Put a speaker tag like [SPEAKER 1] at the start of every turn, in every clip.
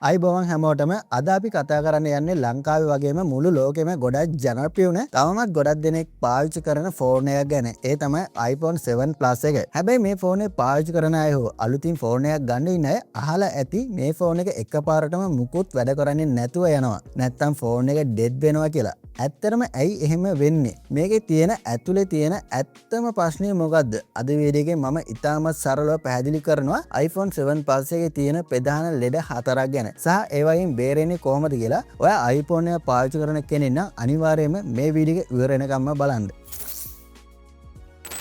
[SPEAKER 1] අයිබෝවන් හැමෝටම අද අපි කතා කරන්න යන්නේ ලංකාවේ වගේම මුළු ලෝකෙම ගොඩක් ජනප්‍රිය වුණ තවමත් ගොඩක් දෙනෙක් පාවිච්චි කරන ෆෝන් එකක් ගැන. ඒ තමයි iPhone 7 Plus එක. හැබැයි මේ ෆෝන් එක පාවිච්චි කරන අය හෝ අලුතින් ෆෝන් එකක් ගන්න ඉන්න අය අහලා ඇති මේ ෆෝන් එක එකපාරටම මුකුත් වැඩ කරන්නේ නැතුව යනවා. නැත්තම් ෆෝන් එක ඩෙඩ් වෙනවා කියලා. ඇත්තටම ඇයි එහෙම වෙන්නේ? මේකේ තියෙන ඇතුලේ තියෙන ඇත්තම ප්‍රශ්නේ මොකද්ද? අද වීඩියෝ එකේ මම ඉතාමත් සරලව පැහැදිලි කරනවා iPhone 7 Plus එකේ තියෙන ප්‍රධාන ලෙඩ හතරක් ගැන. සහ ඒ වගේම බේරෙන්නේ කොහොමද කියලා ඔයා iPhone එක පාවිච්චි කරන කෙනෙක් නම් අනිවාර්යයෙන්ම මේ වීඩියෝ එක ඉවර වෙනකම්ම බලන්න.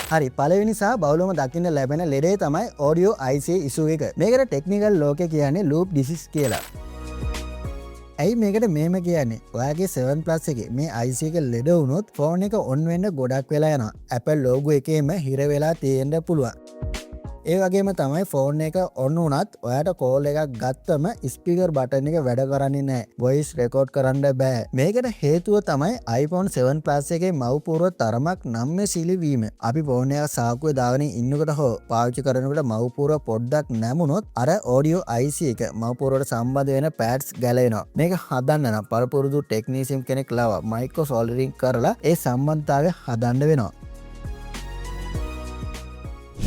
[SPEAKER 1] හරි, පළවෙනි සහ බහුලවම දකින්න ලැබෙන ලෙඩේ තමයි audio IC issue එක. මේකට ටෙක්නිකල් ලෝකේ කියන්නේ loop disease කියලා. ඇයි මේකට මෙහෙම කියන්නේ? ඔයාගේ 7 Plus එකේ මේ IC එක ලෙඩ වුණොත් ෆෝන් එක ඔන් වෙන්න ගොඩක් වෙලා යනවා. Apple logo එකේම හිර වෙලා තියෙන්න පුළුවන්. ඒ වගේම තමයි ෆෝන් එක ඔන් වුණත් ඔයාට කෝල් එකක් ගත්තම ස්පීකර් බටන් එක වැඩ කරන්නේ නැහැ. වොයිස් රෙකෝඩ් කරන්න බෑ. මේකට හේතුව තමයි iPhone 7 Plus එකේ මව්පුරුව තරමක් නම්‍යශීලී වීම. අපි ෆෝන් එක සාක්කුවේ දාගෙන ඉන්නකොට හෝ පාවිච්චි කරනකොට මව්පුරුව පොඩ්ඩක් නැමුණොත් අර audio IC එක මව්පුරුවට සම්බන්ධ වෙන pads ගැලවෙනවා. මේක හදන්න නම් පළපුරුදු ටෙක්නීෂියන් කෙනෙක් ලවා මයික්‍රෝ සෝල්ඩරින් කරලා ඒ සම්බන්ධතාවය හදන්න වෙනවා.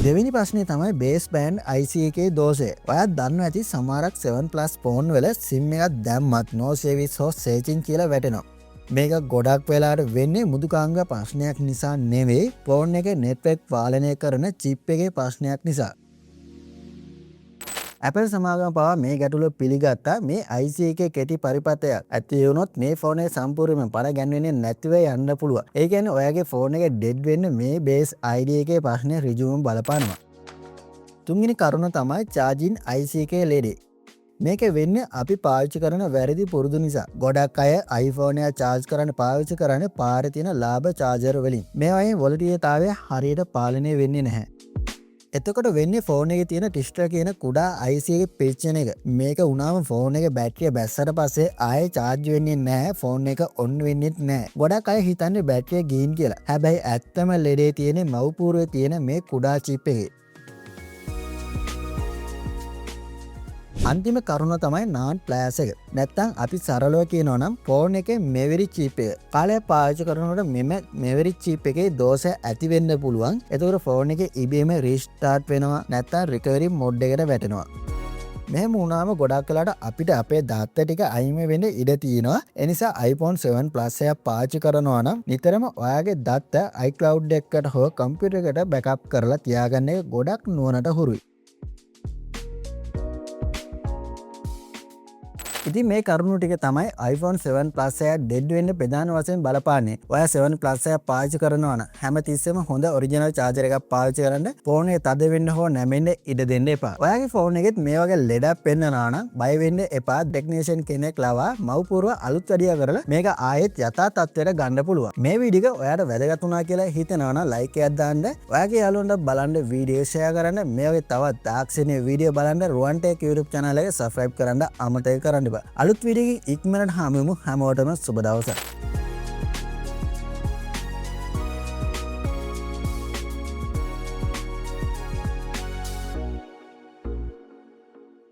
[SPEAKER 1] දෙවෙනි ප්‍රශ්නේ තමයි බේස් බෑන්ඩ් IC එකේ දෝෂය. ඔයාත් දන්නවා ඇති සමහරක් 7 Plus ෆෝන් වල SIM එකක් දැම්මත් no service or searching කියලා වැටෙනවා. මේක ගොඩක් වෙලාට වෙන්නේ මෘදුකාංග ප්‍රශ්නයක් නිසා නෙවෙයි, ෆෝන් එකේ network පාලනය කරන chip එකේ ප්‍රශ්නයක් නිසා. Apple සමාගම පවා මේ ගැටලුව පිළිගත්තා. මේ IC එකේ කෙටි පරිපථයක් ඇති වුණොත් මේ ෆෝන් එක සම්පූර්ණයෙන්ම පර ගැන්වෙන්නේ නැතිව යන්න පුළුවන්. ඒ කියන්නේ ඔයාගේ ෆෝන් එක ඩෙඩ් වෙන්න මේ බේස් ID එකේ ප්‍රශ්නේ ඍජුවම බලපානවා. තුන්වෙනි කරුණ තමයි charging IC එකේ ලෙඩේ. මේක වෙන්නේ අපි පාවිච්චි කරන වැරදි පුරුදු නිසා. ගොඩක් අය iPhone එක charge කරන්න පාවිච්චි කරන්නේ පාරේ තියෙන ලාභ charger වලින්. මේවායේ වොලටිලිටිය හරියට පාලනය වෙන්නේ නැහැ. එතකොට වෙන්නේ ෆෝන් එකේ තියෙන ටිස්ටර් කියන කුඩා IC එකේ පිච්චෙන එක. මේක වුණාම ෆෝන් එකේ බැටරිය බැස්සට පස්සේ ආයෙ charge වෙන්නේ නැහැ, ෆෝන් එක on වෙන්නෙත් නැහැ. ගොඩක් අය හිතන්නේ බැටරිය ගින් කියලා. හැබැයි ඇත්තම ලෙඩේ තියෙන්නේ මව්පුරුවේ තියෙන මේ කුඩා chip එකේ. අන්තිම කරුණ තමයි NAND flash එක. නැත්තම් අපි සරලව කියනවා නම් ෆෝන් එකේ memory chip එක. කාලයක් පාවිච්චි කරනකොට මෙම memory chip එකේ දෝෂ ඇති වෙන්න පුළුවන්. ඒතකොට ෆෝන් එකේ ඉබේම restart වෙනවා, නැත්තම් recovery mode එකට වැටෙනවා. මෙහෙම වුණාම ගොඩක් වෙලාට අපිට අපේ data ටික අයින් වෙන්න ඉඩ තියෙනවා. ඒ නිසා iPhone 7 Plus එක පාවිච්චි කරනවා නම් නිතරම ඔයාගේ data iCloud එකකට හෝ computer එකට backup කරලා තියාගන්න එක ගොඩක් නුවණට හුරුයි. ඉතින් මේ කරුණු ටික තමයි iPhone 7 Plus එක ඩෙඩ් වෙන්න ප්‍රධාන වශයෙන් බලපාන්නේ. ඔයා 7 Plus එක පාවිච්චි කරනවා නම් හැමතිස්සෙම හොඳ ඔරිජිනල් charger එකක් පාවිච්චි කරන්න. ෆෝන් එක තද වෙන්න හෝ නැමෙන්න ඉඩ දෙන්න එපා. ඔයාගේ ෆෝන් එකෙත් මේ වගේ ලෙඩක් පෙන්නනවා නම් බය වෙන්න එපා. ටෙක්නීෂියන් කෙනෙක් ලවා මව්පුරුව අලුත් වැඩියා කරලා මේක ආයෙත් යථා තත්ත්වයට ගන්න පුළුවන්. මේ වීඩියෝ එක ඔයාට වැදගත් වුණා කියලා හිතනවා නම් like එකක් දාන්න. ඔයාගේ යාළුවන්ට බලන්න වීඩියෝ share කරන්න. මේ වගේ තවත් තාක්ෂණීය වීඩියෝ බලන්න රුවන්ටෙක් YouTube channel එක subscribe කරන්න අමතක කරන්න. අලුත් වීඩියෝ එකකින් ඉක්මනට හමුවෙමු. හැමෝටම සුබ දවසක්.